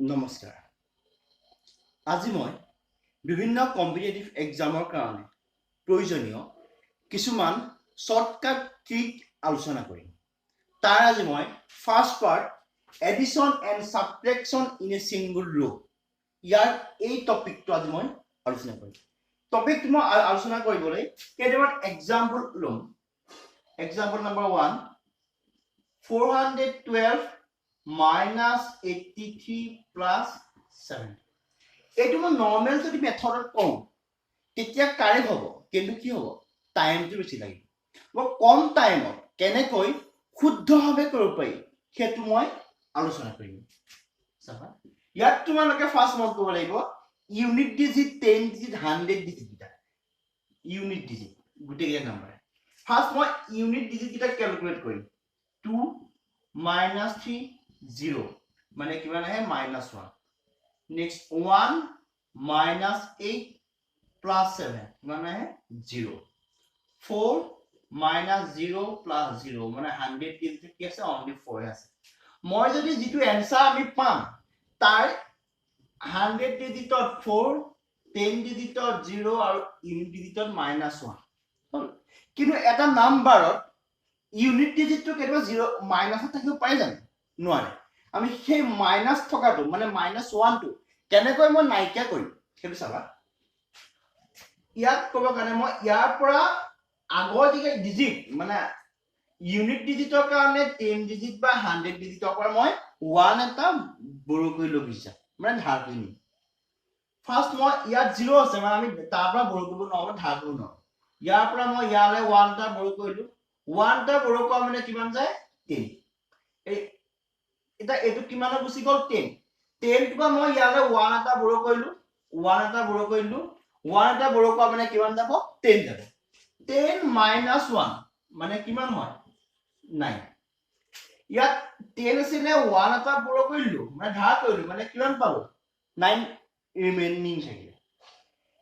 নমস্কাৰ। আজি মই বিভিন্ন কম্পিটিটিভ এক্সামৰ কাৰণে প্ৰয়োজনীয় কিছুমান শৰ্টকাট ট্ৰিক আলোচনা কৰিম। তাৰ আজি মই first part addition and subtraction in a single row ইয়াৰ এই টপিকটো আজি মই আলোচনা কৰিম। টপিকটো মই আলোচনা কৰিবলৈ কেইটামান এক্সাম্পল ল'ম। এক্সাম্পল নম্বৰ 1 412 minus 83 plus 7 এইটো মই নৰ্মেল যদি মেথডত কওঁ তেতিয়া কাৰেক্ট হ'ব, কিন্তু কি হ'ব টাইমটো বেছি লাগিব। মই কম টাইমত কেনেকৈ শুদ্ধভাৱে কৰিব পাৰি সেইটো মই আলোচনা কৰিম। চাবা ইয়াত তোমালোকে ফাৰ্ষ্ট মন কৰিব লাগিব ইউনিট ডিজিট 10 ডিজিট 100 ডিজিট কিটা ইউনিট ডিজিট গোটেই নাম্বাৰ। ফাৰ্ষ্ট মই ইউনিট ডিজিট কিটা ক্যালকুলেট কৰিম। 2 minus 3 0 মানে কিমান আহে -1। নেক্সট 1 minus 8 plus 7 কিমান আহে 0। 4 minus 0 plus 0 মানে 100 ডিজিট কি আছে only 4 আছে। মই যদি যেটো आंसर আমি পাম তাৰ 100 ডিজিটত 4 10 ডিজিটত 0 আৰু ইউনিট ডিজিটত -1 কিন্তু এটা নাম্বাৰত ইউনিট ডিজিটটো কেতিয়াবা 0 মাইনাসত থাকিব পাৰে জানো নোৱাৰে। আমি সেই মাইনাস থকাটো মানে -1 টো কেনেকৈ মই নাইকিয়া কৰিম সেইটো চাবা। ইয়াত ক'ব কাৰণে মই ইয়াৰ পৰা আগৰ দিকে ডিজিট মানে ইউনিট ডিজিটৰ কাৰণে 10 ডিজিট বা 100 ডিজিটৰ পৰা মই 1 এটা বড় কৰি লবিছা মানে ধাৰ কৰি নিম। ফাৰ্ষ্ট মই ইয়াত 0 আছে মানে আমি তাৰ পৰা বড় কৰিব নোৱাৰো, ধাৰ কৰিব নোৱাৰো। ইয়াৰ পৰা মই ইয়ালে 1 এটা বড় কৰিলো। 1 টা বড় কৰা মানে কিমান যায় 10। এটা এটো কিমান গুছি গল 10। 10 টুকা মই ইয়ালে 1 এটা বড় কৰিলো, 1 এটা বড় কৰিলো, 1 এটা বড় কৰা মানে কিমান যাব 10 যাব। 10 minus 1 মানে কিমান হয় 9। ইয়াত 10 আছিলে 1 এটা বড় কৰিলো মানে ধাৰ কৰিলো মানে কিমান পালো 9 ৰিমেইনিং থাকিলে।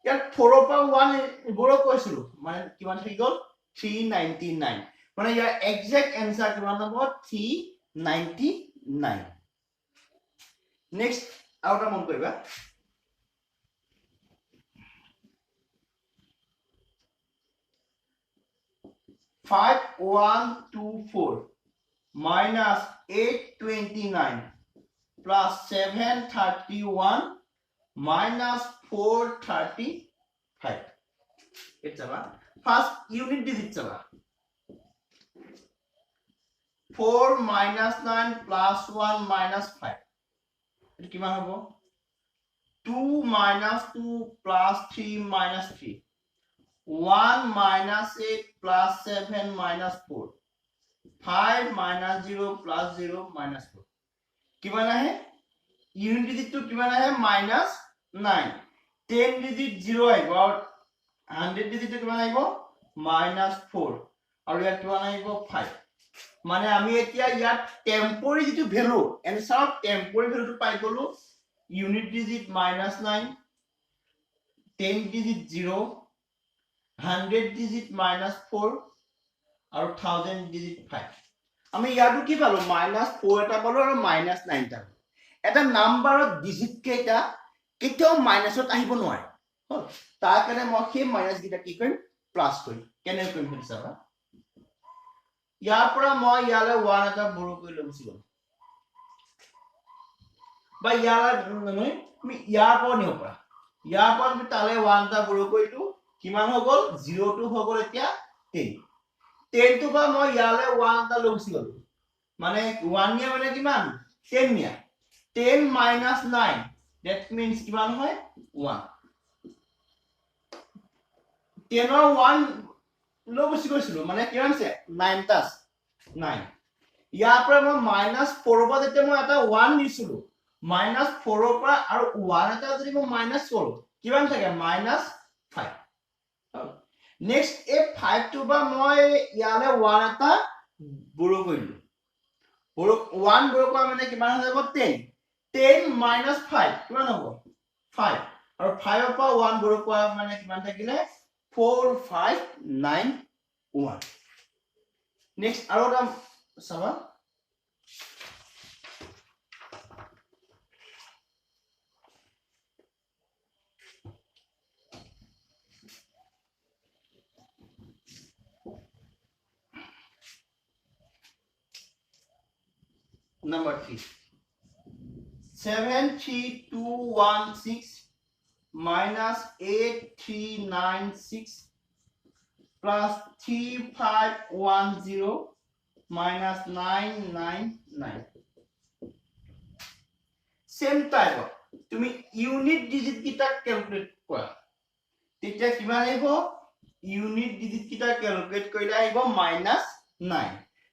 ইয়াত 4 ৰ পৰা 1 বড় কৰিছিলো মানে কিমান থাকি গল 399 মানে ইয়াৰ এক্সাক্ট आंसर কিমান হ'ব 399। নেক্সট আৰু এটা মন কৰিবা 5124 minus 829 plus 731 minus 435 it's our first unit digit chaba 4 minus 9 plus 1 minus 5 এটা কিমান হ'ব 2 minus 2 plus 3 minus 3 1 minus 8 plus 7 minus 4 5 minus 0 plus 0 minus 4 কিমান আহে ইউনিট ডিজিটটো কিমান আহে -9 10 ডিজিট 0 আহিব আৰু 100 ডিজিট কিমান আহিব -4 আৰু ইয়াত কিমান আহিব 5 মানে আমি এতিয়া ইয়াত টেম্পোৰাৰি যেটো ভ্যালু आंसर টেম্পোৰাৰি ভ্যালুটো পাই গলো ইউনিট ডিজিট -9 10 ডিজিট 0 100 ডিজিট -4 আৰু 1000 ডিজিট 5 আমি ইয়াটো কি পালো -4 এটা পালো আৰু -9 টা। এটা নাম্বাৰত ডিজিট কেইটা কেতিয়াও মাইনাসত আহিব নোৱাৰে হল তাৰ কাৰণে মই সেই মাইনাস গিটা কি কৰিম প্লাস কৰিম। কেনে কৰিম বুলি চাবা ইয়াৰ পৰা মই ইয়ালে 1 এটা বড় কৰি লমছি বা ইয়াৰ নহয় আমি ইয়াৰ পৰা নিও পৰা ইয়াৰ পৰা আমি তালে 1 এটা বড় কৰিলো কিমান হৈ গল 0 টো হৈ গল এতিয়া 10 10 টো পৰা মই ইয়ালে 1 এটা লমছি গলো মানে 1 নিয়া মানে কিমান 10 নিয়া 10 minus 9 that means কিমান হয় 1 10 ৰ 1 লো গুছি গৈছিলো মানে কিমান আছে 9 টা 9 ইয়াৰ পৰা মই -4 পৰা যেতিয়া মই এটা 1 নিছিলো -4 ৰ পৰা আৰু 1 এটা যদি মই মাইনাস কৰো কিমান থাকে -5 নেক্সট এই 5 টো বা মই ইয়ালে 1 এটা বড় কৰিলো 1 বড় কৰা মানে কিমান হৈ যাব 10 10 minus 5 কিমান হ'ব 5 আৰু 5 ৰ পৰা 1 বড় কৰা মানে কিমান থাকিলে 4591 নেক্সট আৰু এটা চাবা number 3 73216 minus 8396 plus 3510 minus 999 same type of তুমি ইউনিট ডিজিট কিটা ক্যালকুলেট কৰা তেতিয়া কিমান আহিব ইউনিট ডিজিট কিটা ক্যালকুলেট কৰিলে আহিব -9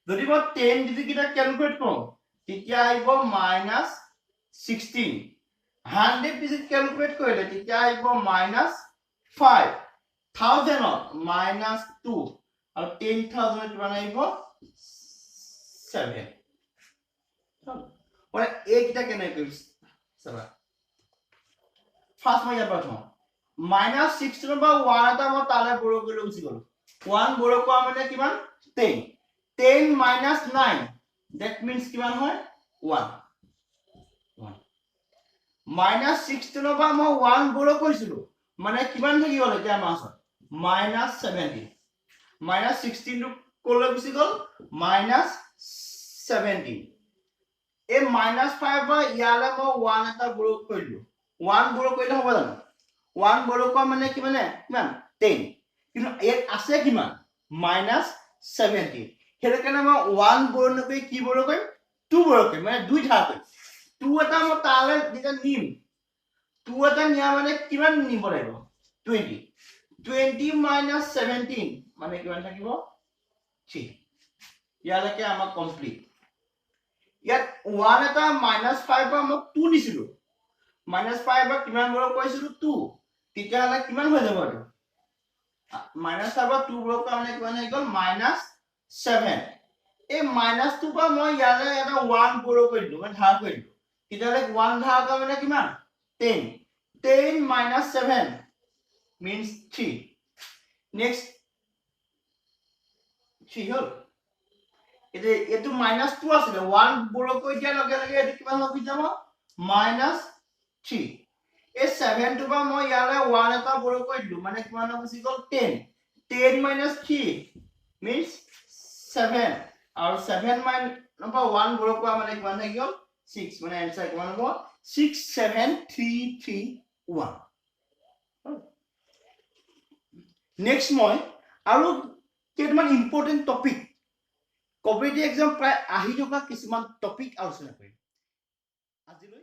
যদি মই 10 ডিজিট কিটা ক্যালকুলেট কৰোঁ তেতিয়া আহিব -16 100 ডিজিট ক্যালকুলেট কৰিলে তেতিয়া আহিব -5 1000 -2 আৰু 10000 কিমান আহিব 7 মানে এইটা কেনে কৰিছ চাবা ফাৰ্স্ট মই ইয়াৰ পৰা থওঁ -16 বা 1 এটা মই তালে বড় কৰি গুছি গলো 1 বড় কৰা মানে কিমান 10 10 minus 9 that means কিমান হয় 1 minus 16 বা মই 1 বড় কৰিছিলো মানে কিমান থাকি গল এতিয়া মাছত -17 minus 16 টো কলৈ গুছি গল -17 এই -5 বা ইয়ালে মই 1 এটা বড় কৰিলো 1 বড় কৰিলে হ'ব জানো 1 বড় কৰা মানে কি মানে কিমান 10 কিন্তু ইয়াত আছে কিমান -17 হেলে কেনে মই 1 বড় নকৈ কি বড় কৰিম 2 বড় কৰিম মানে দুই ধাৰ কৰিম 2 এটা মই তালে দিটা নিম 2 এটা নিয়া মানে কিমান নিব লাগিব 20 20 minus 17 মানে কিমান থাকিব 3 ইয়ালৈকে আমাৰ কমপ্লিট ইয়াত 1 এটা -5 বা মই 2 নিছিলো -5 বা কিমান বড় কৰিছিলো 2 তেতিয়া হলে কিমান হৈ যাব আৰু -5 বা 2 বড় কৰা মানে কিমান হৈ গল -7 এই -2 বা মই ইয়ালে এটা 1 বড় কৰিলো মানে ধাৰ কৰিলো তেতিয়া হলে 1 ধাৰ কৰা মানে কিমান 10 10 minus 7 means 3 next 3 হল এটো -2 আছিল 1 বড় কৰি দিয়া লগে লগে এটো কিমান হৈ যাব -3 এই 7 টো বা মই ইয়ালে 1 এটা বড় কৰি দিলো মানে কিমান হৈ গল 10 10 minus 3 means 7 আৰু 7 minus 1 বড় কৰা মানে কিমান হৈ গল 6 মানে आंसर কিমান হ'ব 67331 নেক্সট মই আৰু কেইটামান ইম্পৰ্টেন্ট টপিক কম্পিটিটিভ এক্সাম প্ৰায় আহি থকা কিছুমান টপিক আলোচনা কৰিম আজিলৈ